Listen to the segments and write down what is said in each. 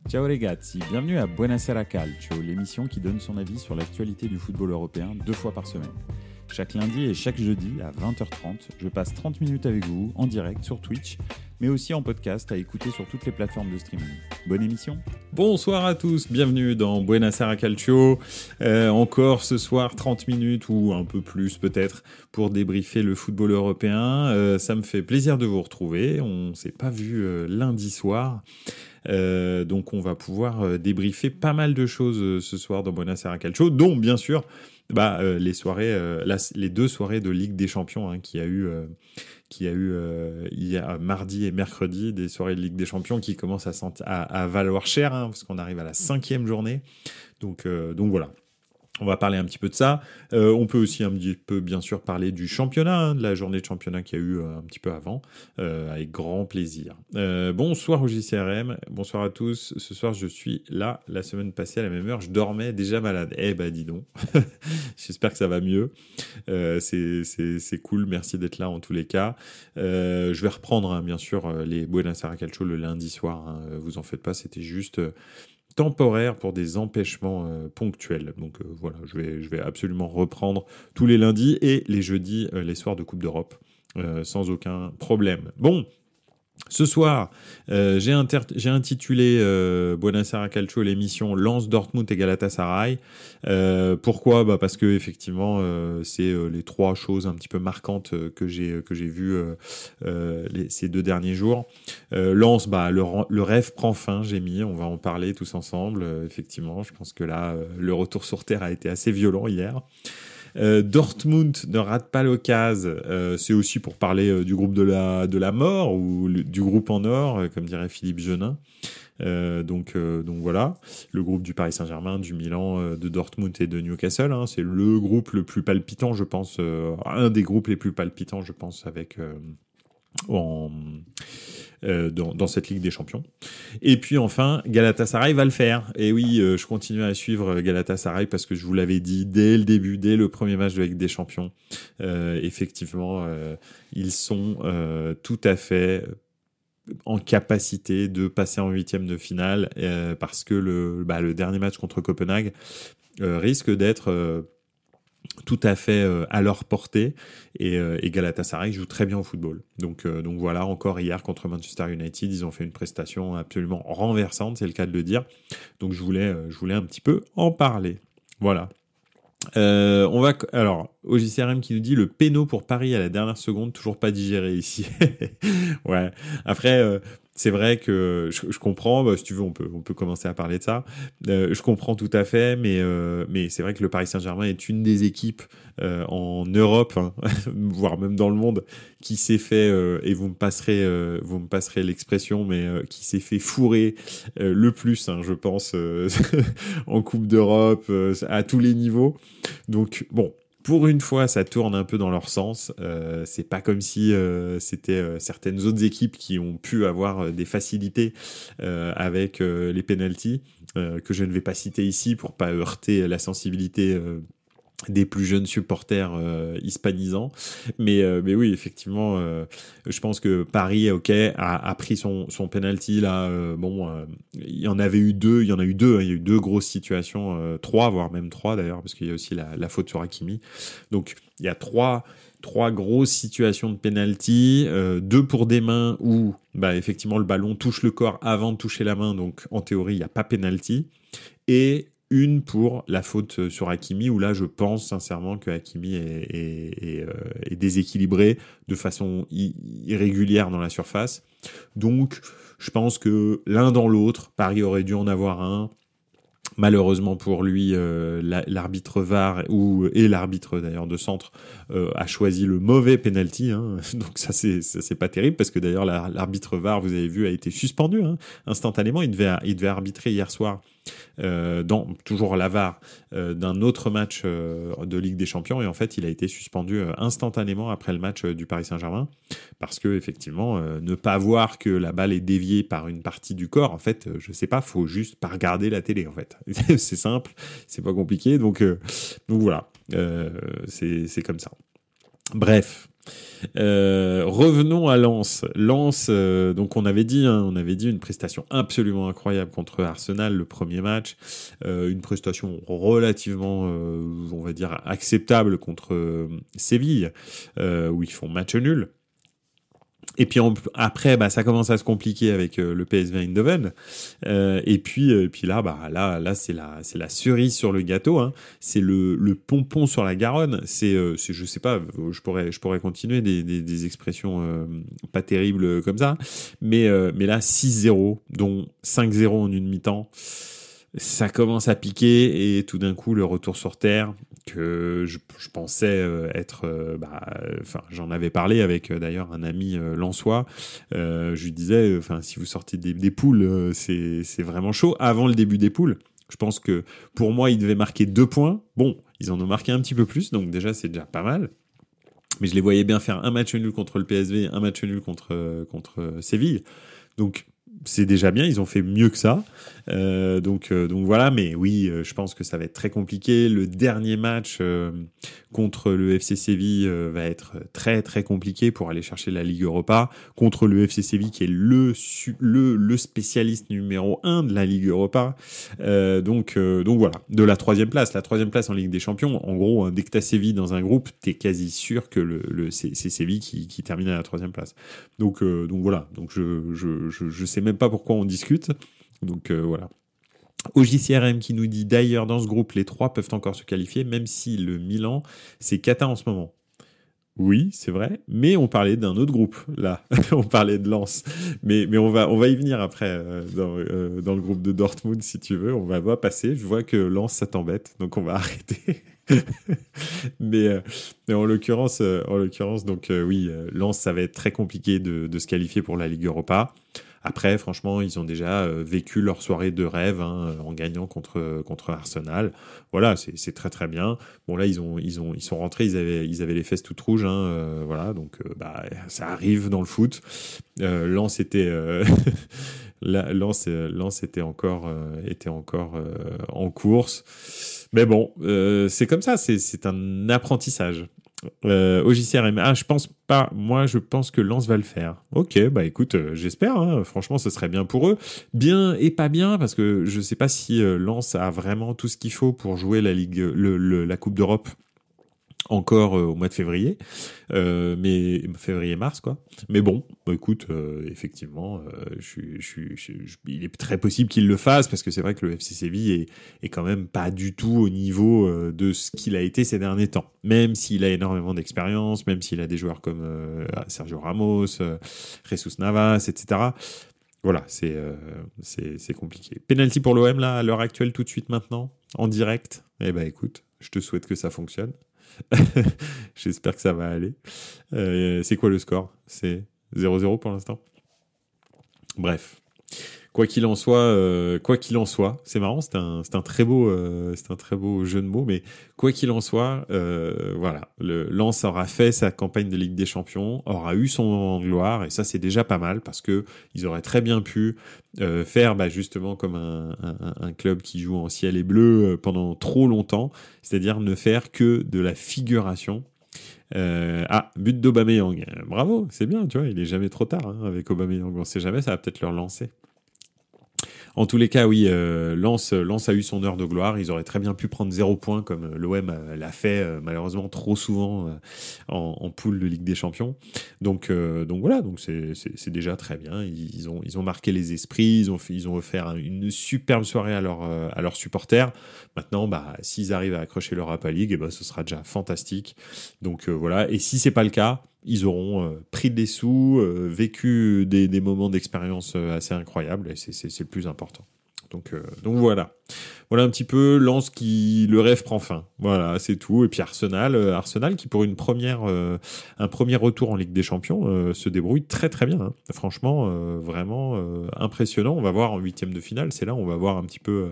Ciao ragazzi, bienvenue à Buonasera Calcio, l'émission qui donne son avis sur l'actualité du football européen 2 fois par semaine. Chaque lundi et chaque jeudi à 20h30, je passe 30 minutes avec vous en direct sur Twitch, mais aussi en podcast à écouter sur toutes les plateformes de streaming. Bonne émission. Bonsoir à tous, bienvenue dans Buonasera Calcio. Encore ce soir 30 minutes ou un peu plus peut-être pour débriefer le football européen. Ça me fait plaisir de vous retrouver, on ne s'est pas vu lundi soir. Donc on va pouvoir débriefer pas mal de choses ce soir dans Buonasera Calcio, dont bien sûr les soirées, les 2 soirées de Ligue des Champions qu'il y a eu il y a mardi et mercredi, des soirées de Ligue des Champions qui commencent à valoir cher, parce qu'on arrive à la 5e journée. Donc voilà. On va parler un petit peu de ça. On peut aussi un petit peu, bien sûr, parler du championnat, de la journée de championnat qu'il y a eu un petit peu avant, avec grand plaisir. Bonsoir au JCRM, bonsoir à tous. Ce soir, je suis là. La semaine passée, à la même heure, je dormais déjà malade. Eh ben, dis donc. J'espère que ça va mieux. C'est cool. Merci d'être là en tous les cas. Je vais reprendre, bien sûr, les Buonasera Calcio le lundi soir. Vous en faites pas, c'était juste... temporaire pour des empêchements ponctuels. Donc voilà, je vais absolument reprendre tous les lundis et les jeudis, les soirs de Coupe d'Europe, sans aucun problème. Bon, ce soir, j'ai intitulé Buonasera Calcio l'émission Lens, Dortmund et Galatasaray. Pourquoi ? Parce que effectivement, c'est les 3 choses un petit peu marquantes que j'ai vues ces 2 derniers jours. Lens, le rêve prend fin, j'ai mis. On va en parler tous ensemble. Effectivement, je pense que là, le retour sur terre a été assez violent hier. Dortmund ne rate pas l'occasion, c'est aussi pour parler du groupe de la mort ou du groupe en or, comme dirait Philippe Genin. Donc voilà, le groupe du Paris Saint-Germain, du Milan, de Dortmund et de Newcastle, c'est le groupe le plus palpitant, je pense, un des groupes les plus palpitants, je pense, avec dans cette Ligue des Champions. Et puis enfin, Galatasaray va le faire. Et oui, je continue à suivre Galatasaray parce que je vous l'avais dit dès le début, dès le premier match de la Ligue des Champions. Effectivement, ils sont tout à fait en capacité de passer en 8e de finale parce que le dernier match contre Copenhague risque d'être... tout à fait à leur portée et Galatasaray joue très bien au football. Donc voilà, encore hier contre Manchester United, ils ont fait une prestation absolument renversante, c'est le cas de le dire. Donc je voulais un petit peu en parler. Voilà. Alors au JCRM qui nous dit le péno pour Paris à la dernière seconde, toujours pas digéré ici. Ouais. Après c'est vrai que je comprends, si tu veux on peut commencer à parler de ça. Je comprends tout à fait, mais c'est vrai que le Paris Saint-Germain est une des équipes en Europe, voire même dans le monde, qui s'est fait et vous me passerez l'expression, mais qui s'est fait fourrer le plus, je pense, en Coupe d'Europe, à tous les niveaux. Donc bon. Pour une fois, ça tourne un peu dans leur sens. C'est pas comme si c'était certaines autres équipes qui ont pu avoir des facilités avec les pénaltys, que je ne vais pas citer ici pour pas heurter la sensibilité des plus jeunes supporters hispanisants. Mais oui, effectivement, je pense que Paris, a pris son penalty là. Il y en a eu deux. Il y a eu 2 grosses situations, 3, voire même 3 d'ailleurs, parce qu'il y a aussi la faute sur Hakimi. Donc il y a 3 grosses situations de penalty, 2 pour des mains où effectivement le ballon touche le corps avant de toucher la main. Donc en théorie, il n'y a pas penalty. Et une pour la faute sur Hakimi, où là, je pense sincèrement que Hakimi est déséquilibré de façon irrégulière dans la surface. Donc, je pense que l'un dans l'autre, Paris aurait dû en avoir un. Malheureusement pour lui, l'arbitre VAR et l'arbitre d'ailleurs de centre a choisi le mauvais penalty. Donc ça c'est pas terrible parce que d'ailleurs l'arbitre VAR, vous avez vu, a été suspendu instantanément. Il devait arbitrer hier soir dans toujours la VAR d'un autre match de Ligue des Champions, et en fait il a été suspendu instantanément après le match du Paris Saint-Germain parce que effectivement ne pas voir que la balle est déviée par une partie du corps, en fait je sais pas, faut juste pas regarder la télé en fait. C'est simple, c'est pas compliqué, donc voilà, c'est comme ça. Bref. Revenons à Lens. Lens, donc on avait dit une prestation absolument incroyable contre Arsenal le premier match, une prestation relativement, on va dire, acceptable contre Séville, où ils font match nul. Et puis après, bah, ça commence à se compliquer avec le PSV Eindhoven. Et puis là, c'est la cerise sur le gâteau. Hein. C'est le pompon sur la Garonne. Je sais pas, je pourrais continuer des expressions pas terribles comme ça. Mais là, 6-0, dont 5-0 en une mi-temps. Ça commence à piquer et tout d'un coup, le retour sur terre que je pensais être... j'en avais parlé avec d'ailleurs un ami lensois. Je lui disais, si vous sortez des poules, c'est vraiment chaud. Avant le début des poules, je pense que pour moi, ils devaient marquer 2 points. Bon, ils en ont marqué un petit peu plus, donc déjà, c'est déjà pas mal. Mais je les voyais bien faire un match nul contre le PSV, un match nul contre Séville. Donc, c'est déjà bien, ils ont fait mieux que ça. Donc voilà, mais oui, je pense que ça va être très compliqué. Le dernier match contre le FC Séville va être très très compliqué pour aller chercher la Ligue Europa contre le FC Séville qui est le spécialiste numéro 1 de la Ligue Europa. Donc voilà, de la troisième place en Ligue des Champions. En gros, hein, dès que t'as Séville dans un groupe, t'es quasi sûr que c'est Séville qui termine à la troisième place. Donc voilà, donc je sais même pas pourquoi on discute. Donc voilà. OJCRM qui nous dit d'ailleurs dans ce groupe les 3 peuvent encore se qualifier même si le Milan c'est cata en ce moment. Oui, c'est vrai, mais on parlait d'un autre groupe là, on parlait de Lens, mais on va y venir après dans le groupe de Dortmund si tu veux, on va passer. Je vois que Lens ça t'embête, donc on va arrêter. mais en l'occurrence donc oui, Lens ça va être très compliqué de se qualifier pour la Ligue Europa. Après, franchement, ils ont déjà vécu leur soirée de rêve hein, en gagnant contre Arsenal. Voilà, c'est très très bien. Bon là, ils sont rentrés, ils avaient les fesses toutes rouges. Hein, voilà, donc ça arrive dans le foot. Lens était Lens était encore en course. Mais bon, c'est comme ça. C'est un apprentissage. Au JCRM, je pense pas. Moi, je pense que Lens va le faire. Ok, bah écoute, j'espère. Hein, franchement, ce serait bien pour eux. Bien et pas bien, parce que je sais pas si Lens a vraiment tout ce qu'il faut pour jouer la Ligue, la Coupe d'Europe encore au mois de février, mais février-mars quoi. Mais bon, écoute, effectivement, il est très possible qu'il le fasse parce que c'est vrai que le FC Séville est quand même pas du tout au niveau de ce qu'il a été ces derniers temps. Même s'il a énormément d'expérience, même s'il a des joueurs comme Sergio Ramos, Jesus Navas, etc. Voilà, c'est compliqué. Penalty pour l'OM là, à l'heure actuelle, tout de suite maintenant, en direct. Eh ben écoute, je te souhaite que ça fonctionne. J'espère que ça va aller. C'est quoi le score? C'est 0-0 pour l'instant. Bref. Quoi qu'il en soit, c'est marrant, c'est un très beau jeu de mots, mais quoi qu'il en soit, voilà, le Lens aura fait sa campagne de Ligue des Champions, aura eu son moment de gloire, et ça c'est déjà pas mal parce que ils auraient très bien pu faire justement comme un club qui joue en ciel et bleu pendant trop longtemps, c'est-à-dire ne faire que de la figuration. But d'Aubameyang, bravo, c'est bien, tu vois, il est jamais trop tard hein, avec Aubameyang, on sait jamais, ça va peut-être le relancer. En tous les cas, oui, Lens a eu son heure de gloire. Ils auraient très bien pu prendre 0 points comme l'OM l'a fait malheureusement trop souvent en poule de Ligue des Champions. Donc voilà, donc c'est déjà très bien. Ils ont marqué les esprits. Ils ont offert une superbe soirée à leurs supporters. Maintenant, s'ils arrivent à accrocher l'Europa League, ce sera déjà fantastique. Donc voilà. Et si c'est pas le cas, ils auront pris des sous, vécu des moments d'expérience assez incroyables, et c'est le plus important. Donc voilà. Voilà un petit peu Lens le rêve prend fin. Voilà, c'est tout. Et puis Arsenal qui pour un premier retour en Ligue des Champions se débrouille très très bien. Hein. Franchement, vraiment impressionnant. On va voir en 8e de finale. C'est là où on va voir un petit peu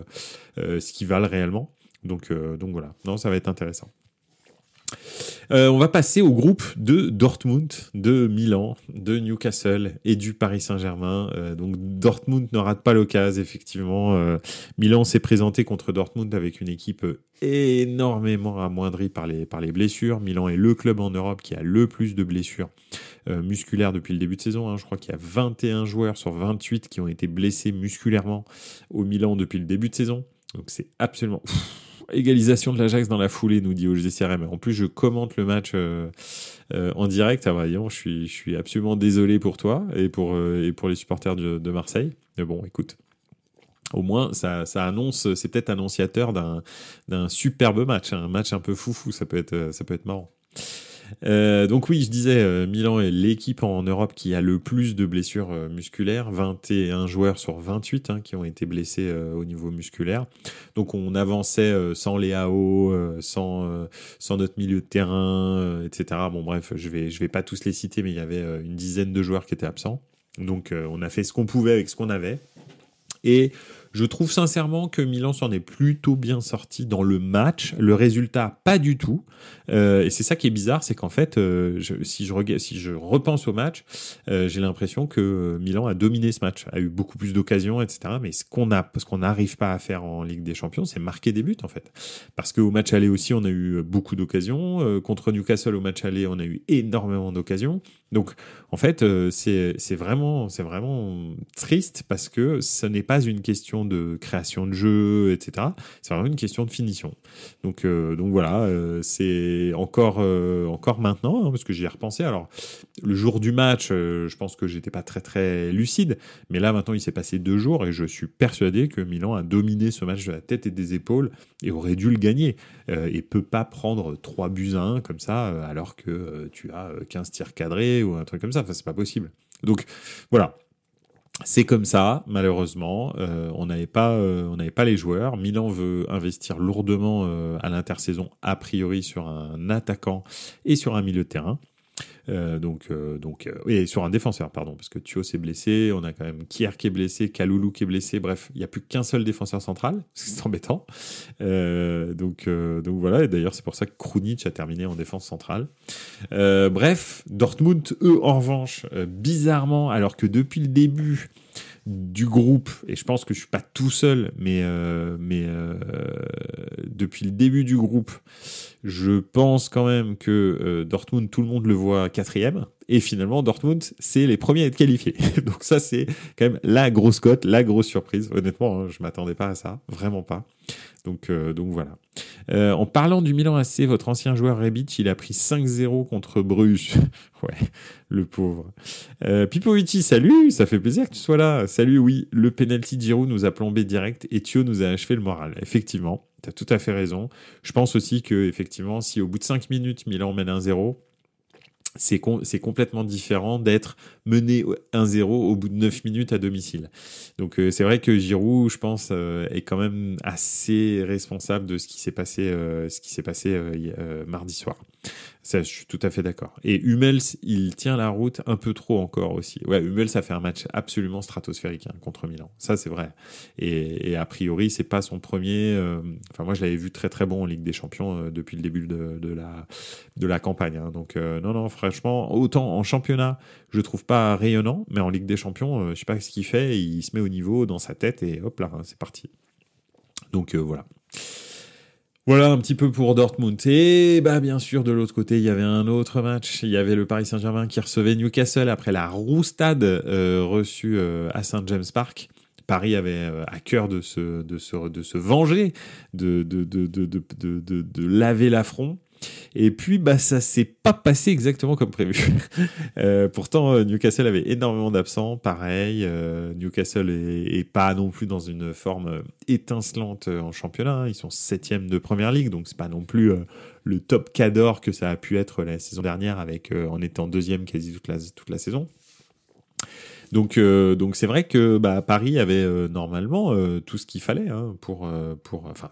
ce qu'ils valent réellement. Donc voilà. Non, ça va être intéressant. On va passer au groupe de Dortmund, de Milan, de Newcastle et du Paris Saint-Germain. Donc Dortmund ne rate pas l'occasion, effectivement. Milan s'est présenté contre Dortmund avec une équipe énormément amoindrie par les blessures. Milan est le club en Europe qui a le plus de blessures musculaires depuis le début de saison. Hein. Je crois qu'il y a 21 joueurs sur 28 qui ont été blessés musculairement au Milan depuis le début de saison. Donc c'est absolument... Égalisation de l'Ajax dans la foulée, nous dit OGCRM. En plus, je commente le match en direct. Ah bah, disons, je suis absolument désolé pour toi et pour les supporters de Marseille. Mais bon, écoute, au moins, ça annonce, c'est peut-être annonciateur d'un superbe match, hein, un match un peu foufou. Ça peut être marrant. Donc oui, je disais, Milan est l'équipe en Europe qui a le plus de blessures musculaires, 21 joueurs sur 28 hein, qui ont été blessés au niveau musculaire. Donc on avançait sans Leao, sans notre milieu de terrain, etc. Bon bref, je vais pas tous les citer, mais il y avait une dizaine de joueurs qui étaient absents. Donc on a fait ce qu'on pouvait avec ce qu'on avait. Et je trouve sincèrement que Milan s'en est plutôt bien sorti dans le match. Le résultat, pas du tout. Et c'est ça qui est bizarre, c'est qu'en fait, si je repense au match, j'ai l'impression que Milan a dominé ce match, a eu beaucoup plus d'occasions, etc. Mais ce qu'on n'arrive pas à faire en Ligue des Champions, c'est marquer des buts en fait. Parce qu'au match aller aussi, on a eu beaucoup d'occasions. Contre Newcastle au match aller, on a eu énormément d'occasions. Donc, en fait, c'est vraiment triste parce que ce n'est pas une question de création de jeu, etc. C'est vraiment une question de finition. Donc voilà, c'est encore maintenant, hein, parce que j'y ai repensé. Alors, le jour du match, je pense que j'étais pas très très lucide, mais là maintenant, il s'est passé 2 jours et je suis persuadé que Milan a dominé ce match de la tête et des épaules et aurait dû le gagner. Et peut pas prendre 3-1 comme ça, alors que tu as 15 tirs cadrés ou un truc comme ça. Enfin, c'est pas possible. Donc, voilà. C'est comme ça, malheureusement. On n'avait pas les joueurs. Milan veut investir lourdement à l'intersaison, a priori, sur un attaquant et sur un milieu de terrain. Et sur un défenseur, pardon, parce que Thio s'est blessé, on a quand même Kier qui est blessé, Kaloulou qui est blessé, bref, il n'y a plus qu'un seul défenseur central, c'est embêtant. Donc voilà, et d'ailleurs c'est pour ça que Krunic a terminé en défense centrale. Bref, Dortmund, eux, en revanche, bizarrement, alors que depuis le début du groupe, et je pense que je suis pas tout seul, mais depuis le début du groupe, je pense quand même que Dortmund, tout le monde le voit 4e, et finalement Dortmund, c'est les premiers à être qualifiés. Donc ça, c'est quand même la grosse cote, la grosse surprise. Honnêtement, hein, je m'attendais pas à ça, vraiment pas. Donc voilà. En parlant du Milan AC, votre ancien joueur Rebic, il a pris 5-0 contre Bruges. Ouais, le pauvre. Pipovici, salut, ça fait plaisir que tu sois là. Salut, oui, le penalty de Giroud nous a plombé direct et Thio nous a achevé le moral. Effectivement, tu as tout à fait raison. Je pense aussi que effectivement, si au bout de 5 minutes, Milan mène 1-0, c'est complètement différent d'être mené 1-0 au bout de 9 minutes à domicile. Donc c'est vrai que Giroud, je pense, est quand même assez responsable de ce qui s'est passé mardi soir. Ça, je suis tout à fait d'accord. Et Hummels, il tient la route un peu trop encore aussi. Ouais, Hummels a fait un match absolument stratosphérique contre Milan. Ça, c'est vrai. Et a priori, c'est pas son premier. Enfin, moi, je l'avais vu très très bon en Ligue des Champions depuis le début de la campagne. Hein. Donc non, franchement, autant en championnat, je trouve pas rayonnant, mais en Ligue des Champions, je sais pas ce qu'il fait. Il se met au niveau dans sa tête et hop là, c'est parti. Donc voilà. Voilà un petit peu pour Dortmund. Et bien sûr, de l'autre côté, il y avait un autre match. Il y avait le Paris Saint-Germain qui recevait Newcastle après la roustade reçue à St. James Park. Paris avait à cœur de se venger, de laver l'affront. Et puis, ça s'est pas passé exactement comme prévu. Pourtant, Newcastle avait énormément d'absents. Pareil, Newcastle est pas non plus dans une forme étincelante en championnat. Hein. Ils sont 7e de Première Ligue, donc c'est pas non plus le top cadre que ça a pu être la saison dernière en étant 2e quasi toute la saison. Donc c'est vrai que Paris avait normalement tout ce qu'il fallait pour enfin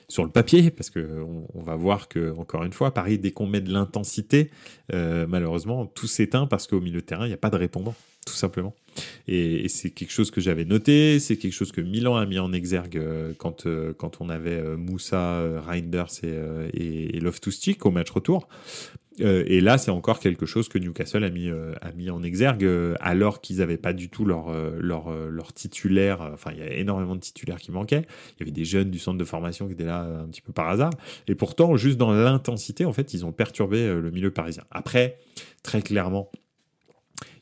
sur le papier, parce que on va voir que encore une fois Paris, dès qu'on met de l'intensité, malheureusement tout s'éteint parce qu'au milieu de terrain il n'y a pas de répondant, tout simplement. Et c'est quelque chose que j'avais noté, c'est quelque chose que Milan a mis en exergue quand on avait Moussa, Reinders et Loftus-Cheek au match retour. Et là, c'est encore quelque chose que Newcastle a mis en exergue, alors qu'ils n'avaient pas du tout leur titulaire. Enfin, il y a énormément de titulaires qui manquaient. Il y avait des jeunes du centre de formation qui étaient là un petit peu par hasard. Et pourtant, juste dans l'intensité, en fait, ils ont perturbé le milieu parisien. Après, très clairement,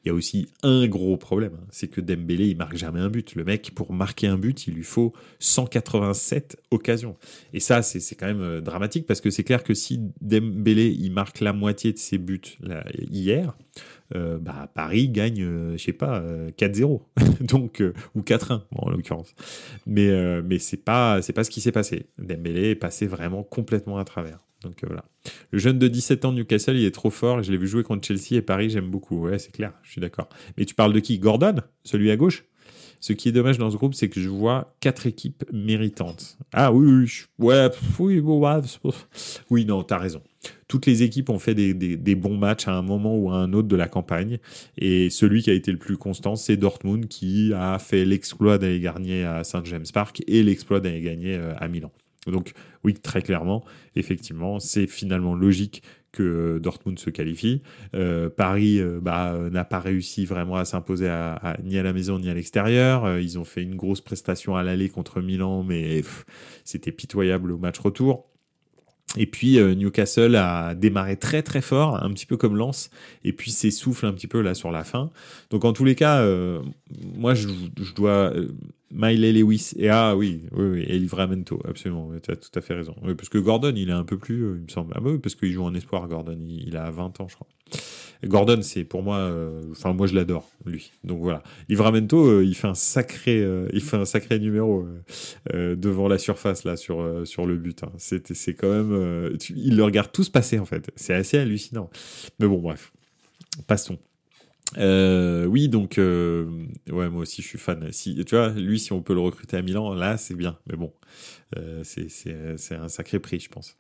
il y a aussi un gros problème, c'est que Dembélé, il marque jamais un but. Le mec, pour marquer un but, il lui faut 187 occasions. Et ça, c'est quand même dramatique, parce que c'est clair que si Dembélé, il marque la moitié de ses buts là, hier, Paris gagne, je sais pas, 4-0. Donc, ou 4-1, bon, en l'occurrence. Mais c'est pas ce qui s'est passé. Dembélé est passé vraiment complètement à travers. Donc voilà. Le jeune de 17 ans de Newcastle, il est trop fort. Je l'ai vu jouer contre Chelsea et Paris, j'aime beaucoup. Ouais, c'est clair, je suis d'accord. Mais tu parles de qui? Gordon? Celui à gauche? Ce qui est dommage dans ce groupe, c'est que je vois 4 équipes méritantes. Ah oui, oui, non, t'as raison. Toutes les équipes ont fait des bons matchs à un moment ou à un autre de la campagne. Et celui qui a été le plus constant, c'est Dortmund, qui a fait l'exploit d'aller gagner à St. James Park et l'exploit d'aller gagner à Milan. Donc oui, très clairement, effectivement, c'est finalement logique que Dortmund se qualifie. Paris n'a pas réussi vraiment à s'imposer ni à la maison ni à l'extérieur. Ils ont fait une grosse prestation à l'aller contre Milan, mais c'était pitoyable au match retour. Et puis Newcastle a démarré très très fort, un petit peu comme Lens, et puis s'essouffle un petit peu là sur la fin. Donc en tous les cas, moi je dois Miley Lewis et et Livramento, absolument, tu as tout à fait raison. Oui, parce que Gordon, il est un peu plus, il me semble. Ah bah oui, parce qu'il joue en espoir, Gordon, il a 20 ans, je crois. Gordon, c'est pour moi, moi je l'adore, lui. Donc voilà. Livramento, il fait un sacré numéro devant la surface là sur le but. Hein. C'est quand même, il le regarde tous passer en fait. C'est assez hallucinant. Mais bon, bref, passons. Oui, donc ouais, moi aussi je suis fan. Si tu vois, lui, si on peut le recruter à Milan, là c'est bien. Mais bon, c'est un sacré prix, je pense.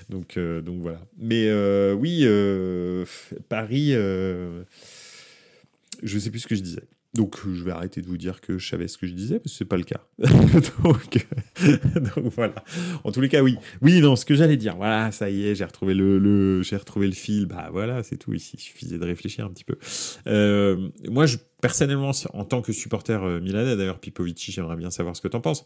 Donc voilà. Mais oui, Paris, je sais plus ce que je disais. Donc je vais arrêter de vous dire que je savais ce que je disais, parce que c'est pas le cas. donc voilà. En tous les cas, oui. Oui, non, ce que j'allais dire. Voilà, ça y est, j'ai retrouvé j'ai retrouvé le fil. Bah voilà, c'est tout. Ici, il suffisait de réfléchir un petit peu. Moi, personnellement, en tant que supporter milanais, d'ailleurs, Pipovici, j'aimerais bien savoir ce que t'en penses,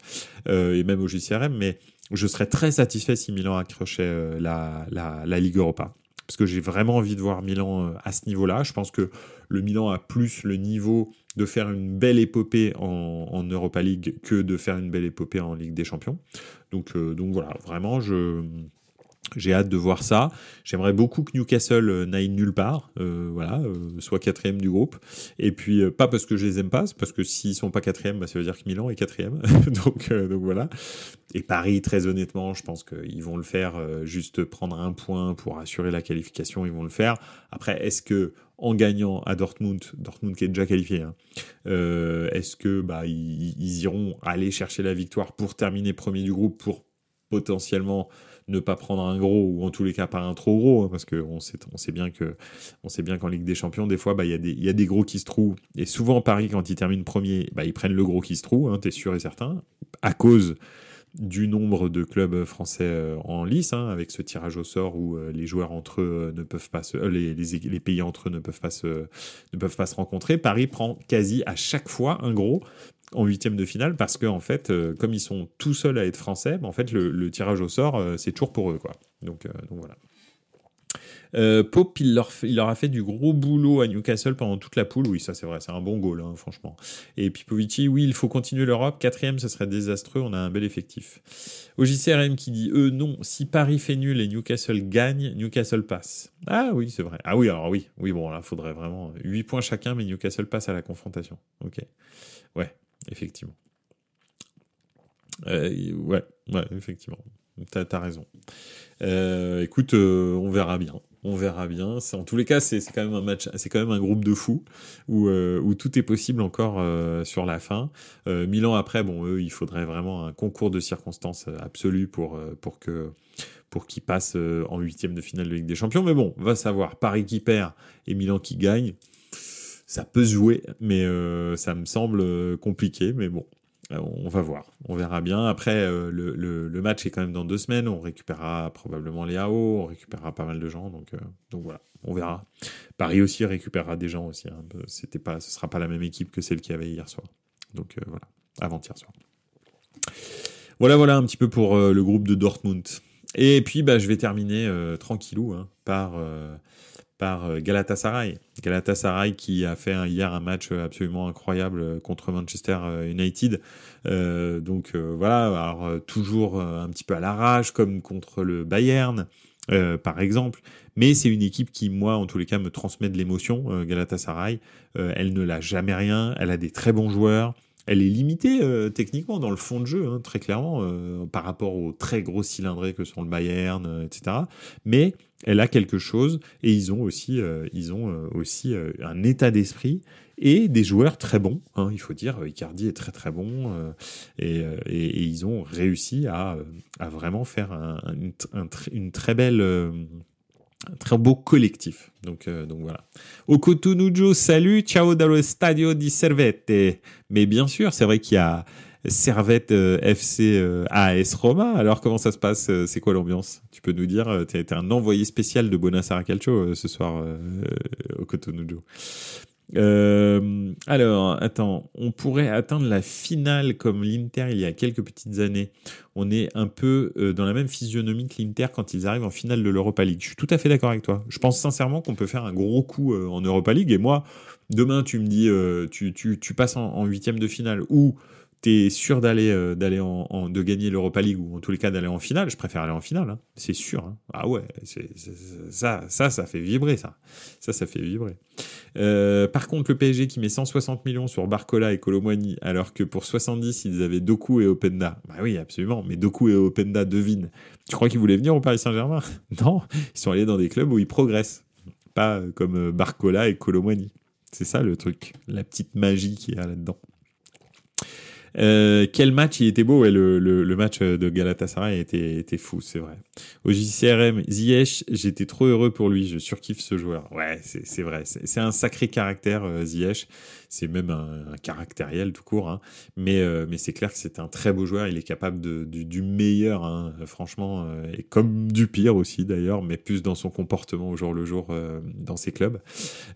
et même au JCRM, mais je serais très satisfait si Milan accrochait la Ligue Europa. Parce que j'ai vraiment envie de voir Milan à ce niveau-là. Je pense que le Milan a plus le niveau de faire une belle épopée en Europa League que de faire une belle épopée en Ligue des Champions. Donc voilà, vraiment, j'ai hâte de voir ça. J'aimerais beaucoup que Newcastle n'aille nulle part, soit quatrième du groupe. Et puis, pas parce que je les aime pas, c'est parce que s'ils sont pas quatrième, ça veut dire que Milan est quatrième. donc voilà. Et Paris, très honnêtement, je pense qu'ils vont le faire, juste prendre un point pour assurer la qualification, ils vont le faire. Après, est-ce que en gagnant à Dortmund qui est déjà qualifié, est-ce que ils iront aller chercher la victoire pour terminer premier du groupe, pour potentiellement ne pas prendre un gros, ou en tous les cas pas un trop gros, parce que on sait bien qu'en Ligue des Champions, des fois, il y a des gros qui se trouvent, et souvent Paris, quand ils terminent premier, ils prennent le gros qui se trouve, t'es sûr et certain, à cause du nombre de clubs français en lice, avec ce tirage au sort où les joueurs entre eux ne peuvent pas les pays entre eux ne peuvent pas se rencontrer. Paris prend quasi à chaque fois un gros en huitième de finale, parce que en fait, comme ils sont tout seuls à être français, en fait le tirage au sort, c'est toujours pour eux, quoi. Donc voilà. Pope, il leur a fait du gros boulot à Newcastle pendant toute la poule. Oui, ça c'est vrai, c'est un bon goal, franchement. Et Pipovici, oui, il faut continuer l'Europe. Quatrième, ce serait désastreux, on a un bel effectif. Au JCRM qui dit, non, si Paris fait nul et Newcastle gagne, Newcastle passe. Ah oui, c'est vrai. Ah oui, alors oui, bon, là, faudrait vraiment 8 points chacun, mais Newcastle passe à la confrontation. Ok. Ouais, effectivement. Ouais, effectivement. T'as raison. Écoute, on verra bien. on verra bien. En tous les cas, c'est quand même un match, c'est quand même un groupe de fous où tout est possible encore sur la fin. Milan après, bon, eux, il faudrait vraiment un concours de circonstances absolu pour qu'ils passent en huitième de finale de Ligue des Champions. Mais bon, on va savoir. Paris qui perd et Milan qui gagne, ça peut se jouer, mais ça me semble compliqué. Mais bon, on va voir. On verra bien. Après, le match est quand même dans 2 semaines. On récupérera probablement les AO, on récupérera pas mal de gens. Donc voilà, on verra. Paris aussi récupérera des gens aussi. Hein. Ce sera pas la même équipe que celle qu'il y avait hier soir. Donc voilà, avant-hier soir. Voilà un petit peu pour le groupe de Dortmund. Et puis, je vais terminer tranquillou par Galatasaray. Galatasaray qui a fait hier un match absolument incroyable contre Manchester United. Voilà, alors toujours un petit peu à l'arrache, comme contre le Bayern, par exemple. Mais c'est une équipe qui, moi, en tous les cas, me transmet de l'émotion, Galatasaray. Elle ne lâche jamais rien, elle a des très bons joueurs. Elle est limitée techniquement dans le fond de jeu, très clairement, par rapport aux très gros cylindrés que sont le Bayern, etc. Mais elle a quelque chose et ils ont aussi un état d'esprit et des joueurs très bons. Il faut dire, Icardi est très très bon et ils ont réussi à vraiment faire une très belle... un très beau collectif. Donc voilà. Okotonujo, salut, ciao dallo stadio di Servette. Mais bien sûr, c'est vrai qu'il y a Servette FC AS Roma. Alors comment ça se passe? C'est quoi l'ambiance? Tu peux nous dire? T'es un envoyé spécial de Buonasera Calcio ce soir, Okotonujo. Alors, attends, on pourrait atteindre la finale comme l'Inter il y a quelques petites années. On est un peu dans la même physionomie que l'Inter quand ils arrivent en finale de l'Europa League. Je suis tout à fait d'accord avec toi. Je pense sincèrement qu'on peut faire un gros coup en Europa League. Et moi, demain, tu me dis, tu passes en huitième de finale ou t'es sûr de gagner l'Europa League ou en tous les cas d'aller en finale. Je préfère aller en finale, c'est sûr. Ah ouais, ça fait vibrer ça. Ça fait vibrer. Par contre, le PSG qui met 160 millions sur Barcola et Kolo Muani, alors que pour 70, ils avaient Doku et Openda. Bah oui, absolument. Mais Doku et Openda, devine. Tu crois qu'ils voulaient venir au Paris Saint-Germain? Non, ils sont allés dans des clubs où ils progressent. Pas comme Barcola et Kolo Muani. C'est ça le truc. La petite magie qu'il y a là-dedans. Quel match il était beau, ouais, le match de Galatasaray était fou, c'est vrai. Au JCRM, Ziyech, j'étais trop heureux pour lui, je surkiffe ce joueur. Ouais, c'est vrai, c'est un sacré caractère, Ziyech. C'est même un caractériel tout court, mais c'est clair que c'est un très beau joueur. Il est capable du meilleur, franchement, et comme du pire aussi d'ailleurs, mais plus dans son comportement au jour le jour dans ses clubs.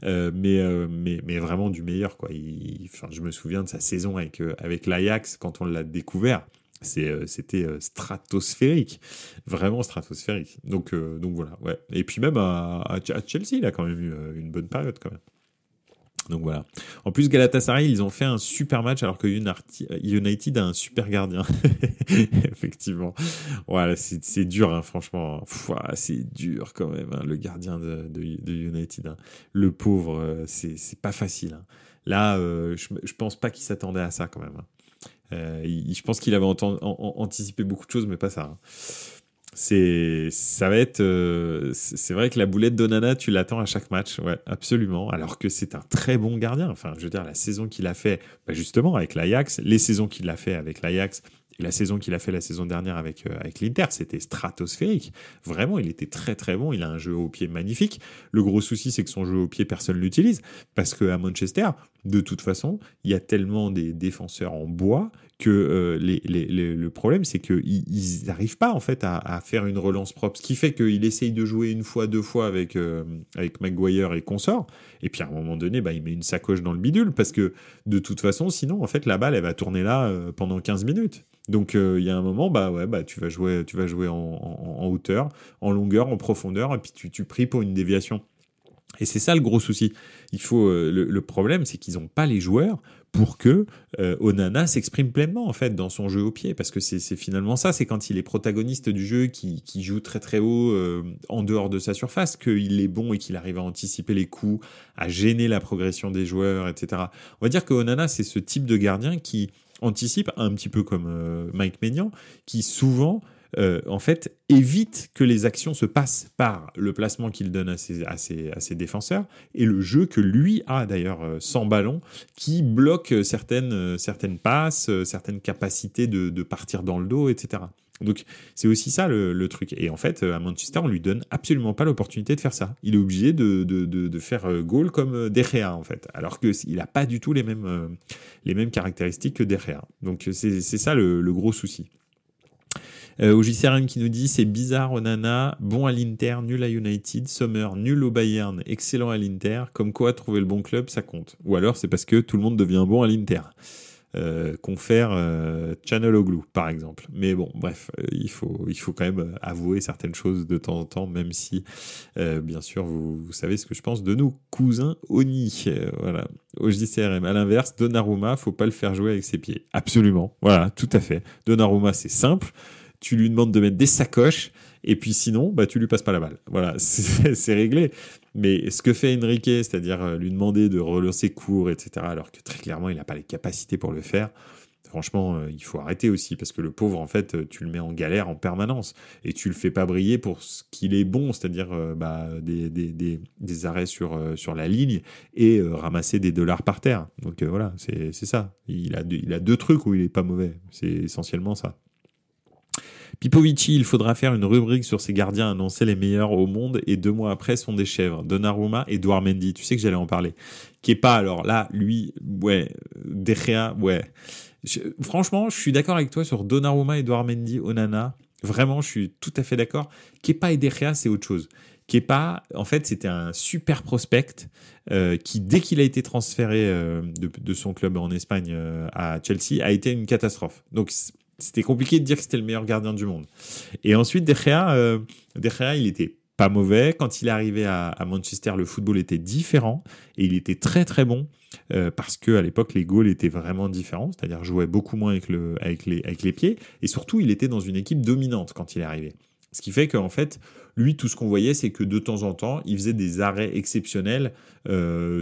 Mais vraiment du meilleur, quoi. Je me souviens de sa saison avec l'Ajax quand on l'a découvert. C'était stratosphérique, vraiment stratosphérique. Donc voilà, ouais. Et puis même à Chelsea, il a quand même eu une bonne période quand même. Donc voilà. En plus, Galatasaray, ils ont fait un super match alors que United a un super gardien. Effectivement. Voilà, c'est dur, franchement. C'est dur quand même, le gardien de United. Le pauvre, c'est pas facile. Là, je pense pas qu'il s'attendait à ça quand même. Je pense qu'il avait anticipé beaucoup de choses, mais pas ça. Ça va être. C'est vrai que la boulette d'Onana, tu l'attends à chaque match, ouais, absolument. Alors que c'est un très bon gardien. Enfin, je veux dire, la saison qu'il a fait, justement avec l'Ajax, les saisons qu'il a fait avec l'Ajax, et la saison qu'il a fait la saison dernière avec l'Inter, c'était stratosphérique. Vraiment, il était très très bon. Il a un jeu au pied magnifique. Le gros souci, c'est que son jeu au pied, personne l'utilise parce qu'à Manchester, de toute façon, il y a tellement des défenseurs en bois que le problème, c'est qu'ils n'arrivent pas en fait à faire une relance propre. Ce qui fait qu'il essaye de jouer une fois, deux fois avec Maguire et consort. Et puis à un moment donné, il met une sacoche dans le bidule parce que de toute façon, sinon, en fait, la balle, elle va tourner là pendant 15 minutes. Donc il y a un moment, tu vas jouer en hauteur, en longueur, en profondeur, et puis tu pries pour une déviation. Et c'est ça le gros souci. Il faut le problème, c'est qu'ils n'ont pas les joueurs pour que Onana s'exprime pleinement en fait dans son jeu au pied, parce que c'est finalement ça, c'est quand il est protagoniste du jeu, qui joue très très haut en dehors de sa surface, qu'il est bon et qu'il arrive à anticiper les coups, à gêner la progression des joueurs, etc. On va dire que Onana, c'est ce type de gardien qui anticipe un petit peu comme Mike Maignan, qui souvent en fait, évite que les actions se passent par le placement qu'il donne à ses défenseurs et le jeu que lui a d'ailleurs sans ballon, qui bloque certaines passes, certaines capacités de partir dans le dos, etc. Donc c'est aussi ça le truc. Et en fait, à Manchester, on lui donne absolument pas l'opportunité de faire ça. Il est obligé de faire goal comme De Gea, en fait, alors qu'il n'a pas du tout les mêmes caractéristiques que De Gea. Donc c'est ça le gros souci. Au JCRM qui nous dit c'est bizarre Onana, bon à l'Inter, nul à United, Sommer, nul au Bayern, excellent à l'Inter, comme quoi trouver le bon club ça compte. Ou alors c'est parce que tout le monde devient bon à l'Inter. Confère Çalhanoğlu par exemple. Mais bon, bref, il faut quand même avouer certaines choses de temps en temps, même si bien sûr vous savez ce que je pense de nous cousins Oni. Voilà. Au JCRM, à l'inverse, Donnarumma, faut pas le faire jouer avec ses pieds. Absolument. Voilà, tout à fait. Donnarumma, c'est simple. Tu lui demandes de mettre des sacoches, et puis sinon, bah, tu lui passes pas la balle. Voilà, c'est réglé. Mais ce que fait Enrique, c'est-à-dire lui demander de relancer court, etc., alors que très clairement, il n'a pas les capacités pour le faire, franchement, il faut arrêter aussi, parce que le pauvre, en fait, tu le mets en galère en permanence, et tu le fais pas briller pour ce qu'il est bon, c'est-à-dire des arrêts sur la ligne, et ramasser des dollars par terre. Donc voilà, c'est ça. Il a deux trucs où il est pas mauvais. C'est essentiellement ça. Pipovici, il faudra faire une rubrique sur ses gardiens annoncés les meilleurs au monde et 2 mois après sont des chèvres. Donnarumma et Edouard Mendy, tu sais que j'allais en parler. Kepa, alors là, lui, ouais, De Gea, ouais. Franchement, je suis d'accord avec toi sur Donnarumma, Edouard Mendy, Onana. Vraiment, je suis tout à fait d'accord. Kepa et De Gea, c'est autre chose. Kepa, en fait, c'était un super prospect qui, dès qu'il a été transféré de son club en Espagne à Chelsea, a été une catastrophe. Donc, c'était compliqué de dire que c'était le meilleur gardien du monde. Et ensuite, De Gea, il était pas mauvais. Quand il est arrivé à Manchester, le football était différent et il était très très bon parce que à l'époque, les goals étaient vraiment différents, c'est-à-dire jouait beaucoup moins avec les pieds et surtout, il était dans une équipe dominante quand il est arrivé. Ce qui fait qu'en fait, lui, tout ce qu'on voyait, c'est que de temps en temps, il faisait des arrêts exceptionnels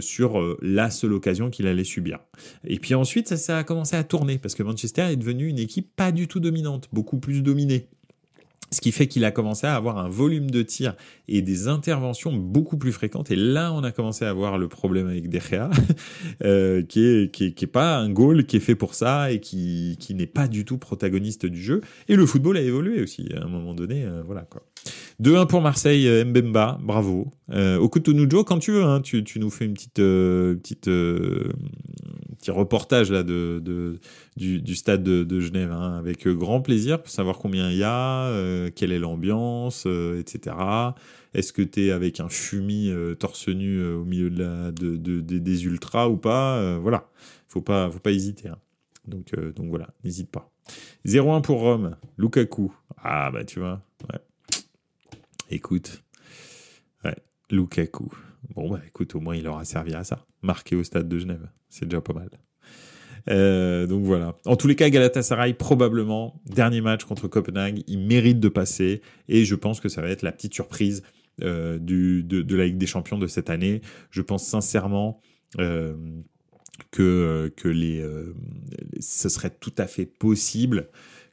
sur la seule occasion qu'il allait subir. Et puis ensuite, ça a commencé à tourner, parce que Manchester est devenu une équipe pas du tout dominante, beaucoup plus dominée. Ce qui fait qu'il a commencé à avoir un volume de tir et des interventions beaucoup plus fréquentes. Et là, on a commencé à avoir le problème avec De Gea, qui est pas un goal qui est fait pour ça et qui n'est pas du tout protagoniste du jeu. Et le football a évolué aussi à un moment donné. Voilà quoi. 2-1 pour Marseille, Mbemba, bravo. Okutunujo, quand tu veux, hein, tu nous fais une petit reportage là du stade de Genève, hein, avec grand plaisir pour savoir combien il y a, quelle est l'ambiance, etc. Est-ce que t'es avec un fumier torse nu au milieu des ultras ou pas, voilà, faut pas hésiter. Hein. Donc voilà, n'hésite pas. 0-1 pour Rome, Lukaku. Ah bah tu vois, ouais. Écoute, ouais, Lukaku. Bon bah écoute, au moins il aura servi à ça. Marqué au stade de Genève, c'est déjà pas mal. Donc voilà. En tous les cas, Galatasaray, probablement, dernier match contre Copenhague, il mérite de passer et je pense que ça va être la petite surprise de la Ligue des Champions de cette année. Je pense sincèrement que ce serait tout à fait possible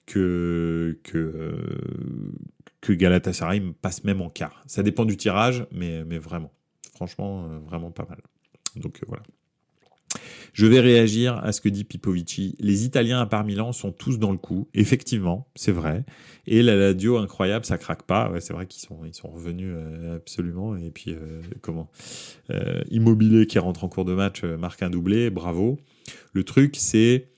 que Galatasaray passe même en quart. Ça dépend du tirage, mais vraiment. Franchement, vraiment pas mal. Donc voilà. Je vais réagir à ce que dit Pipovici. Les Italiens à part Milan sont tous dans le coup. Effectivement, c'est vrai. Et la Lazio, incroyable, ça craque pas. Ouais, c'est vrai qu'ils sont revenus absolument. Et puis, Immobilier qui rentre en cours de match marque un doublé. Bravo. Le truc, c'est...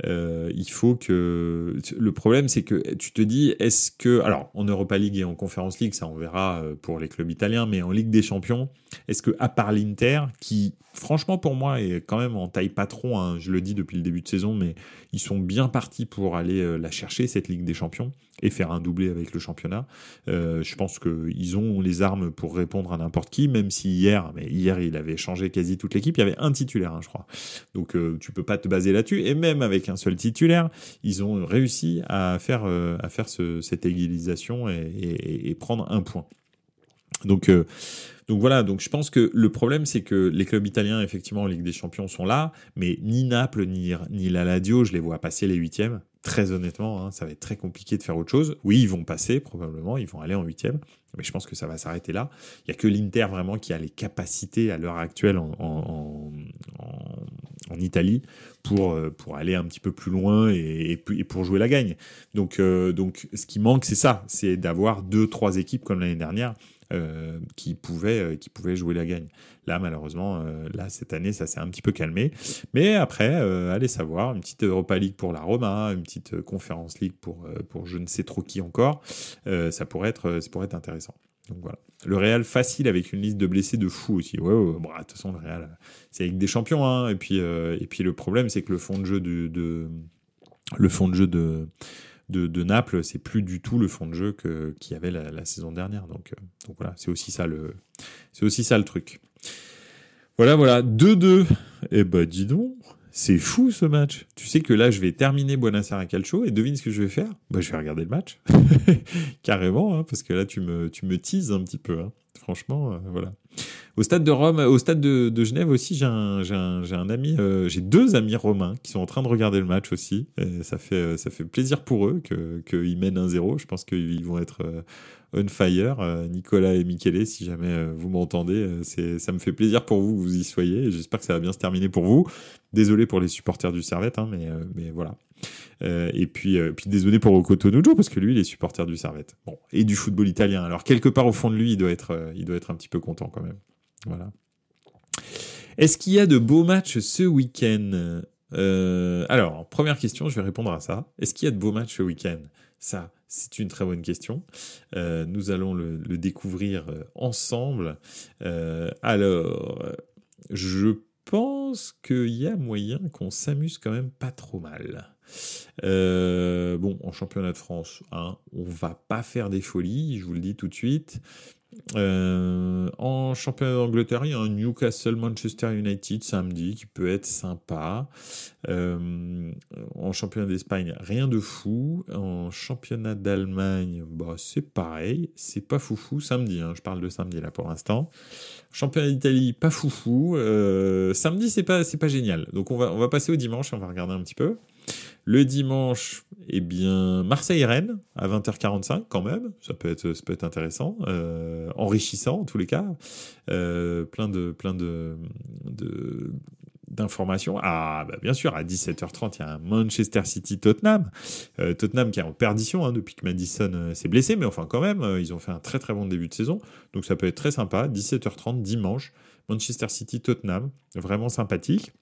il faut que... Le problème, c'est que tu te dis, est-ce que... Alors, en Europa League et en Conference League, ça on verra pour les clubs italiens, mais en Ligue des Champions, est-ce que à part l'Inter, qui, franchement, pour moi, est quand même en taille patron, hein, je le dis depuis le début de saison, mais ils sont bien partis pour aller la chercher, cette Ligue des Champions, et faire un doublé avec le championnat. Je pense qu'ils ont les armes pour répondre à n'importe qui, même si hier, il avait changé quasi toute l'équipe, il y avait un titulaire, hein, je crois. Donc, tu peux pas te baser là-dessus, et même avec un seul titulaire, ils ont réussi à faire cette égalisation et prendre un point. Donc voilà, donc je pense que le problème, c'est que les clubs italiens, effectivement, en Ligue des Champions sont là, mais ni Naples, ni la Lazio, je les vois passer les huitièmes. Très honnêtement, ça va être très compliqué de faire autre chose. Oui, ils vont passer, probablement, ils vont aller en huitième, mais je pense que ça va s'arrêter là. Il n'y a que l'Inter, vraiment, qui a les capacités à l'heure actuelle en Italie pour aller un petit peu plus loin et pour jouer la gagne. Donc, ce qui manque, c'est ça, c'est d'avoir 2-3 équipes comme l'année dernière, qui pouvaient jouer la gagne. Là, malheureusement, cette année, ça s'est un petit peu calmé. Mais après, allez savoir, une petite Europa League pour la Roma, une petite Conference League pour je ne sais trop qui encore, ça pourrait être intéressant. Donc voilà. Le Real facile avec une liste de blessés de fou aussi. Ouais, bon, de toute façon, le Real, c'est avec des champions, hein. Et puis le problème, c'est que le fond de jeu de Naples, c'est plus du tout le fond de jeu qu'il y avait la saison dernière. Donc voilà, c'est aussi ça le truc. Voilà, 2-2. Eh ben, dis donc, c'est fou ce match. Tu sais que là, je vais terminer Buonasera Calcio et devine ce que je vais faire ? Bah, je vais regarder le match. Carrément, hein, parce que là, tu me teases un petit peu. Hein. Franchement, voilà. Au stade de Rome, au stade de Genève aussi, j'ai un ami, j'ai 2 amis romains qui sont en train de regarder le match aussi. Et ça fait plaisir pour eux qu'ils mènent 1-0. Je pense qu'ils vont être on fire. Nicolas et Michele, si jamais vous m'entendez, ça me fait plaisir pour vous que vous y soyez. J'espère que ça va bien se terminer pour vous. Désolé pour les supporters du Servette, hein, mais voilà. Et puis désolé pour Rocco Tonuccio parce que lui il est supporter du Servette. Bon, et du football italien. Alors quelque part au fond de lui, il doit être un petit peu content quand même. Voilà. Est-ce qu'il y a de beaux matchs ce week-end ? Alors, première question, je vais répondre à ça. Est-ce qu'il y a de beaux matchs ce week-end ? Ça, c'est une très bonne question. Nous allons le découvrir ensemble. Alors, je pense qu'il y a moyen qu'on s'amuse quand même pas trop mal. Bon, en championnat de France, hein, on va pas faire des folies, je vous le dis tout de suite. En championnat d'Angleterre, il y a un Newcastle-Manchester United samedi qui peut être sympa. En championnat d'Espagne, rien de fou. En championnat d'Allemagne, c'est pareil, c'est pas foufou samedi, hein, je parle de samedi là pour l'instant. Championnat d'Italie, pas foufou. Samedi, c'est pas génial. Donc on va passer au dimanche et on va regarder un petit peu. Le dimanche, eh bien, Marseille-Rennes à 20h45 quand même, ça peut être intéressant, enrichissant en tous les cas, plein d'informations. Ah, bah bien sûr, à 17h30, il y a un Manchester City-Tottenham. Tottenham qui est en perdition depuis que Maddison s'est blessé, mais enfin quand même, ils ont fait un très très bon début de saison, donc ça peut être très sympa. 17h30 dimanche, Manchester City-Tottenham, vraiment sympathique.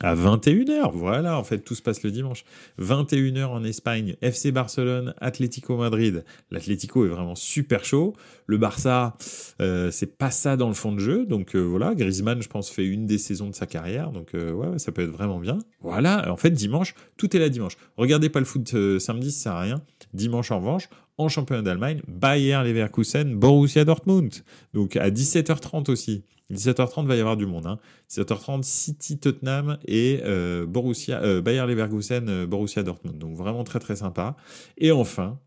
À 21h, voilà, en fait, tout se passe le dimanche. 21h en Espagne, FC Barcelone, Atlético Madrid. L'Atlético est vraiment super chaud. Le Barça, c'est pas ça dans le fond de jeu. Donc voilà, Griezmann, je pense, fait une des saisons de sa carrière. Donc ouais, ça peut être vraiment bien. Voilà, en fait, dimanche, tout est là dimanche. Regardez pas le foot samedi, ça sert à rien. Dimanche, en revanche, en championnat d'Allemagne, Bayer Leverkusen, Borussia Dortmund. Donc à 17h30 aussi. 17h30 va y avoir du monde. 17h30, City, Tottenham et Bayer Leverkusen, Borussia Dortmund. Donc vraiment très très sympa. Et enfin,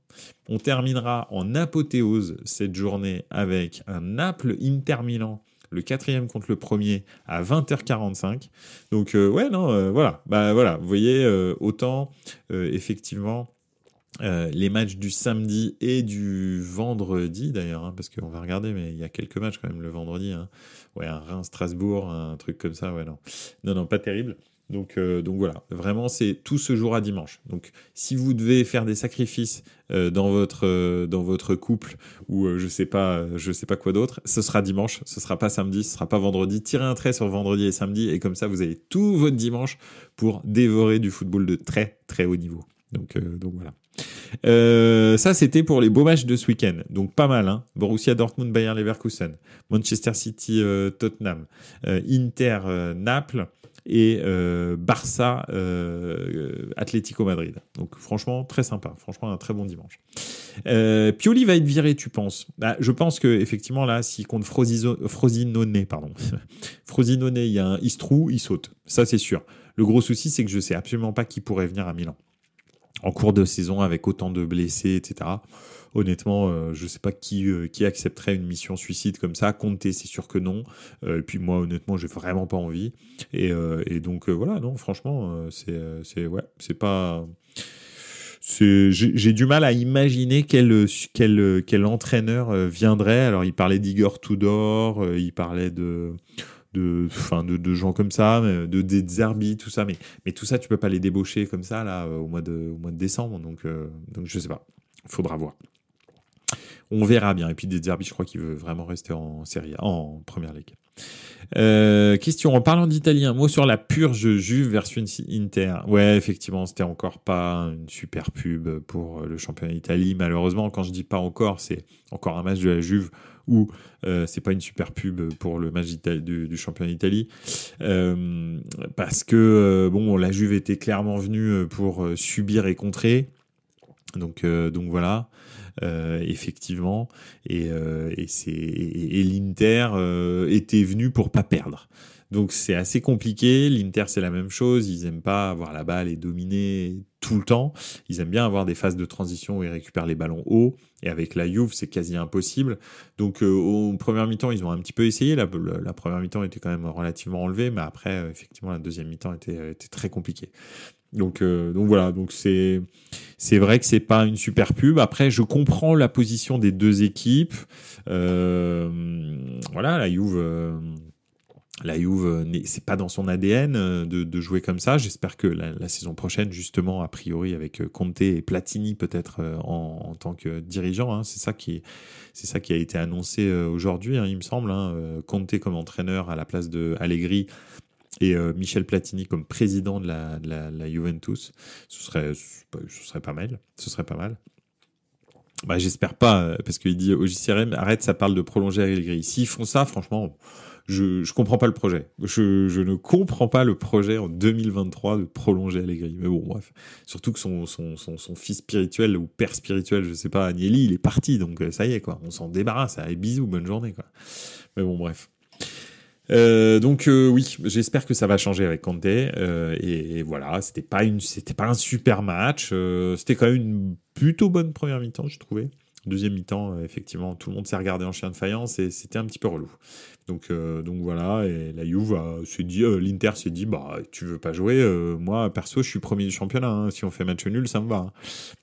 on terminera en apothéose cette journée avec un Naples-Inter Milan, le 4e contre le 1er à 20h45. Donc voilà. Voilà, vous voyez, autant effectivement... les matchs du samedi et du vendredi d'ailleurs, parce qu'on va regarder, mais il y a quelques matchs quand même le vendredi. Ouais, un Reims-Strasbourg, un truc comme ça, ouais, non, pas terrible. Donc voilà, vraiment c'est tout se jouera dimanche. Donc si vous devez faire des sacrifices dans votre couple ou je sais pas quoi d'autre, ce sera dimanche, ce sera pas samedi, ce sera pas vendredi. Tirez un trait sur vendredi et samedi et comme ça vous avez tout votre dimanche pour dévorer du football de très très haut niveau. Donc voilà. Ça c'était pour les beaux matchs de ce week-end, donc pas mal, Borussia Dortmund, Bayer Leverkusen, Manchester City, Tottenham, Inter, Naples et Barça, Atlético Madrid. Donc franchement très sympa, franchement un très bon dimanche. Pioli va être viré, tu penses ? Je pense que effectivement là, si contre Frosinone, il y a un Istrou, il saute, ça c'est sûr. Le gros souci c'est que je sais absolument pas qui pourrait venir à Milan. en cours de saison avec autant de blessés, etc. Honnêtement, je sais pas qui accepterait une mission suicide comme ça. Conte, c'est sûr que non. Et puis moi, honnêtement, j'ai vraiment pas envie. Et donc voilà, non, franchement, c'est pas. J'ai du mal à imaginer quel entraîneur viendrait. Alors, il parlait d'Igor Tudor, il parlait de gens comme ça, de Zerbi, tout ça. Mais tout ça, tu peux pas les débaucher comme ça là au mois de décembre. Donc je sais pas. Faudra voir. On verra bien. Et puis De Zerbi, je crois qu'il veut vraiment rester en Serie A, en Première Ligue. Question, en parlant d'Italie, un mot sur la purge Juve versus Inter. Ouais, effectivement, c'était encore pas une super pub pour le championnat d'Italie. Malheureusement, quand je dis pas encore, c'est encore un match de la Juve où c'est pas une super pub pour le match du championnat d'Italie. Parce que, bon, la Juve était clairement venue pour subir et contrer. Donc voilà. Effectivement, et l'Inter était venu pour pas perdre. Donc c'est assez compliqué. L'Inter c'est la même chose. Ils aiment pas avoir la balle et dominer tout le temps. Ils aiment bien avoir des phases de transition où ils récupèrent les ballons haut. Et avec la Juve c'est quasi impossible. Donc au première mi-temps ils ont un petit peu essayé. La première mi-temps était quand même relativement enlevée, mais après effectivement la deuxième mi-temps était très compliquée. Donc voilà, donc c'est vrai que c'est pas une super pub. Après, je comprends la position des deux équipes. Voilà, la Juve, c'est pas dans son ADN de jouer comme ça. J'espère que la saison prochaine, justement, a priori avec Conte et Platini peut-être en tant que dirigeant, hein, c'est ça qui a été annoncé aujourd'hui, hein, il me semble. Hein, Conte comme entraîneur à la place de Allegri. Et Michel Platini comme président de la Juventus, ce serait pas mal. Ce serait pas mal. Bah, j'espère pas, parce qu'il dit au JCRM, arrête, ça parle de prolonger Allegri. S'ils font ça, franchement, je comprends pas le projet. Je ne comprends pas le projet en 2023 de prolonger Allegri. Mais bon, bref. Surtout que son fils spirituel ou père spirituel, je sais pas, Agnelli, il est parti, donc ça y est, quoi. On s'en débarrasse. Allez, bisous, bonne journée, quoi. Mais bon, bref. Donc oui, j'espère que ça va changer avec Conte et voilà, c'était pas un super match, c'était quand même une plutôt bonne première mi-temps, j'ai trouvé. Deuxième mi-temps, effectivement, tout le monde s'est regardé en chien de faïence et c'était un petit peu relou. Donc voilà, et la Juve s'est dit, l'Inter s'est dit, bah tu veux pas jouer, moi perso je suis premier du championnat, hein, si on fait match nul ça me va. Hein.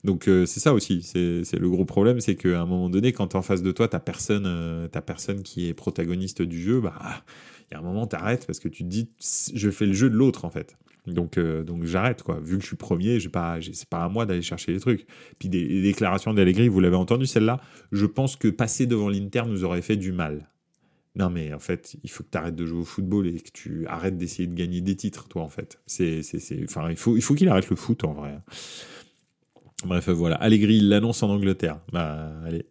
Donc c'est ça aussi, c'est le gros problème, c'est qu'à un moment donné, quand t'es en face de toi, t'as personne qui est protagoniste du jeu, bah il y a un moment t'arrêtes parce que tu te dis, je fais le jeu de l'autre en fait. Donc j'arrête quoi. Vu que je suis premier, c'est pas à moi d'aller chercher les trucs. Puis les déclarations d'Allegri, vous l'avez entendu celle-là. Je pense que passer devant l'Inter nous aurait fait du mal. Non mais en fait, il faut que tu arrêtes de jouer au football et que tu arrêtes d'essayer de gagner des titres, toi en fait. Enfin, il faut qu'il arrête le foot en vrai. Bref, voilà. Allegri il l'annonce en Angleterre. Bah allez.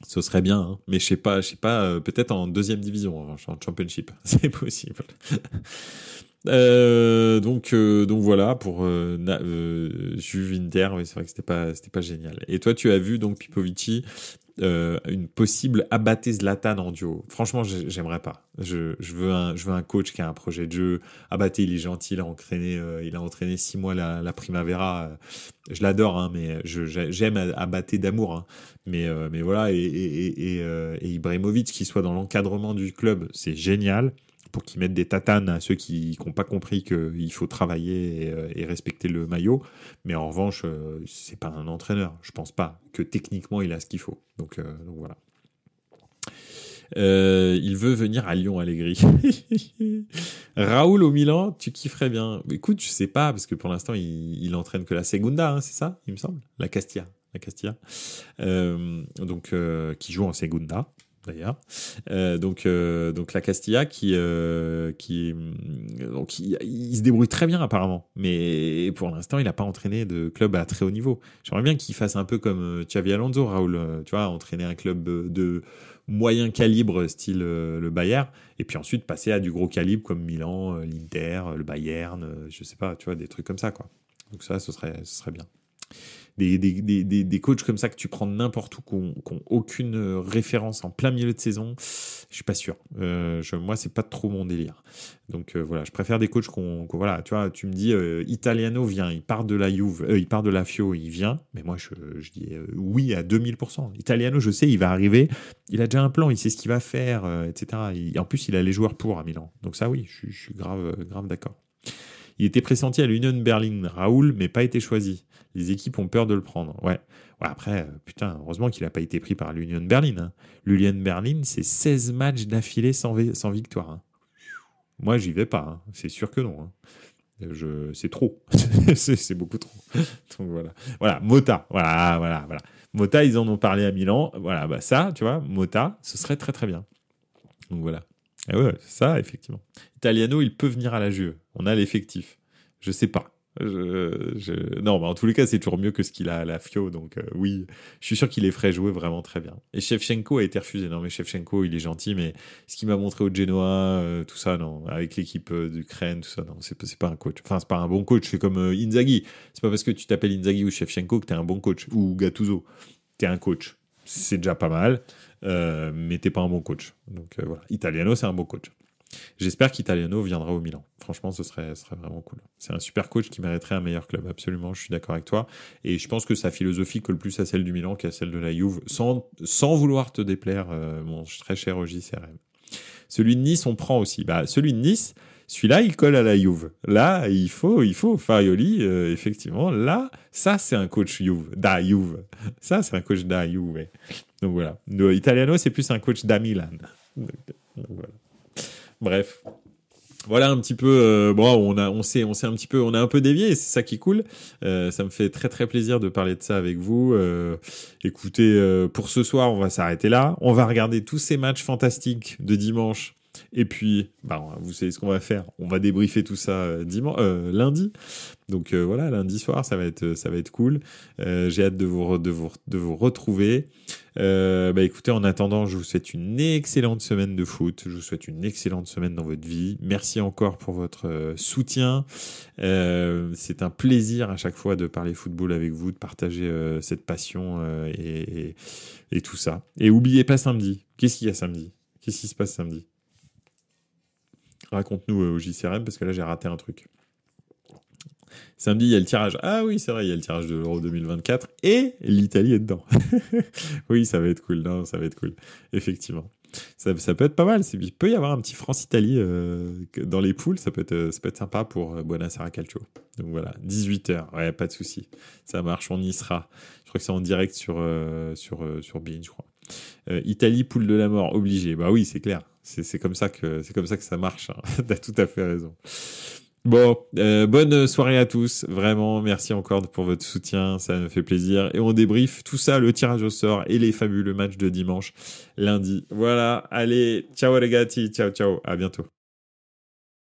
Ce serait bien, hein. Mais je sais pas, peut-être en deuxième division, en championship, c'est possible. Donc voilà pour Juve Inter, oui, c'est vrai que c'était pas génial. Et toi, tu as vu donc Pipovici une possible abatté Zlatan en duo. Franchement, j'aimerais pas. Je veux un coach qui a un projet de jeu. Abatté, il est gentil, il a entraîné 6 mois la Primavera. Je l'adore, hein, mais j'aime Abatté d'amour. Hein. Mais voilà, et Ibrahimovic qui soit dans l'encadrement du club, c'est génial. Pour qu'ils mettent des tatanes à ceux qui n'ont pas compris qu'il faut travailler et respecter le maillot. Mais en revanche, c'est pas un entraîneur. Je pense pas que techniquement, il a ce qu'il faut. Donc voilà. Il veut venir à Lyon, Allegri. Raoul au Milan, tu kifferais bien. Écoute, je sais pas, parce que pour l'instant, il entraîne que la Segunda, hein, c'est ça, il me semble. La Castilla. Qui joue en Segunda. D'ailleurs, donc la Castilla il se débrouille très bien apparemment, mais pour l'instant il n'a pas entraîné de club à très haut niveau. J'aimerais bien qu'il fasse un peu comme Xavi Alonso, Raoul, tu vois, entraîner un club de moyen calibre style le Bayern, et puis ensuite passer à du gros calibre comme Milan, l'Inter, le Bayern, je sais pas, tu vois, des trucs comme ça quoi. Donc ça, ce serait bien. des coachs comme ça que tu prends de n'importe où, qui ont aucune référence en plein milieu de saison, je suis pas sûr. Moi, c'est pas trop mon délire. Donc voilà, je préfère des coachs voilà, tu vois, tu me dis Italiano vient, il part de la Juve, il part de la Fio, il vient, mais moi je dis oui à 2000%. Italiano, je sais, il va arriver, il a déjà un plan, il sait ce qu'il va faire, etc. En plus, il a les joueurs pour à Milan. Donc ça, oui, je suis grave d'accord. Il était pressenti à l'Union Berlin, Raoul, mais pas été choisi. Les équipes ont peur de le prendre. Ouais, après, putain, heureusement qu'il n'a pas été pris par l'Union Berlin. Hein. L'Union Berlin, c'est 16 matchs d'affilée sans victoire. Hein. Moi, j'y vais pas. Hein. C'est sûr que non. Hein. C'est trop. c'est beaucoup trop. Donc voilà. Mota. Voilà. Mota, ils en ont parlé à Milan. Voilà, bah ça, tu vois, Mota, ce serait très très bien. Donc voilà. Ah ouais, ça, effectivement. Italiano, il peut venir à la Juve. On a l'effectif. Je sais pas. Non, en tous les cas, c'est toujours mieux que ce qu'il a à la Fio. Donc oui, je suis sûr qu'il les ferait jouer vraiment très bien. Et Shevchenko a été refusé. Non, mais Shevchenko, il est gentil, mais ce qu'il m'a montré au Genoa, tout ça, non, avec l'équipe d'Ukraine, tout ça, non, c'est pas un coach. Enfin, c'est pas un bon coach. C'est comme Inzaghi. C'est pas parce que tu t'appelles Inzaghi ou Shevchenko que t'es un bon coach. Ou Gattuso. T'es un coach. C'est déjà pas mal, mais t'es pas un bon coach. Donc voilà. Italiano, c'est un bon coach. J'espère qu'Italiano viendra au Milan. Franchement, ce serait vraiment cool. C'est un super coach qui mériterait un meilleur club. Absolument, je suis d'accord avec toi. Et je pense que sa philosophie colle plus à celle du Milan qu'à celle de la Juve, sans vouloir te déplaire, mon très cher OJCRM. Celui de Nice, on prend aussi. Celui de Nice, celui-là, il colle à la Juve. Là, il faut Farioli, effectivement. Là, ça, c'est un coach da Juve. Ça, c'est un coach da Juve. Ouais. Donc voilà. Italiano, c'est plus un coach da Milan. Donc, voilà. Bref, voilà un petit peu. On a un peu dévié et c'est ça qui est cool. Ça me fait très très plaisir de parler de ça avec vous. Écoutez, pour ce soir, on va s'arrêter là. On va regarder tous ces matchs fantastiques de dimanche. Et puis, vous savez ce qu'on va faire. On va débriefer tout ça lundi. Donc voilà, lundi soir, ça va être cool. J'ai hâte de vous retrouver. Écoutez, en attendant, je vous souhaite une excellente semaine de foot. Je vous souhaite une excellente semaine dans votre vie. Merci encore pour votre soutien. C'est un plaisir à chaque fois de parler football avec vous, de partager cette passion et tout ça. Et oubliez pas samedi. Qu'est-ce qu'il y a samedi ? Qu'est-ce qui se passe samedi ? Raconte-nous au JCRM parce que là j'ai raté un truc. Samedi, il y a le tirage. Ah oui, c'est vrai, il y a le tirage de l'Euro 2024 et l'Italie est dedans. Oui, ça va être cool. Non, ça va être cool. Effectivement. Ça peut être pas mal. Il peut y avoir un petit France-Italie dans les poules. Ça peut être sympa pour Buonasera Calcio. Donc voilà, 18h. Ouais, pas de souci. Ça marche, on y sera. Je crois que c'est en direct sur Bein, je crois. Italie, poule de la mort, obligé. Bah oui, c'est clair. C'est comme ça que ça marche. Hein. T'as tout à fait raison. Bon, bonne soirée à tous. Vraiment, merci encore pour votre soutien. Ça me fait plaisir. Et on débriefe tout ça, le tirage au sort et les fabuleux matchs de dimanche, lundi. Voilà. Allez, ciao les gars. Ciao, ciao. À bientôt.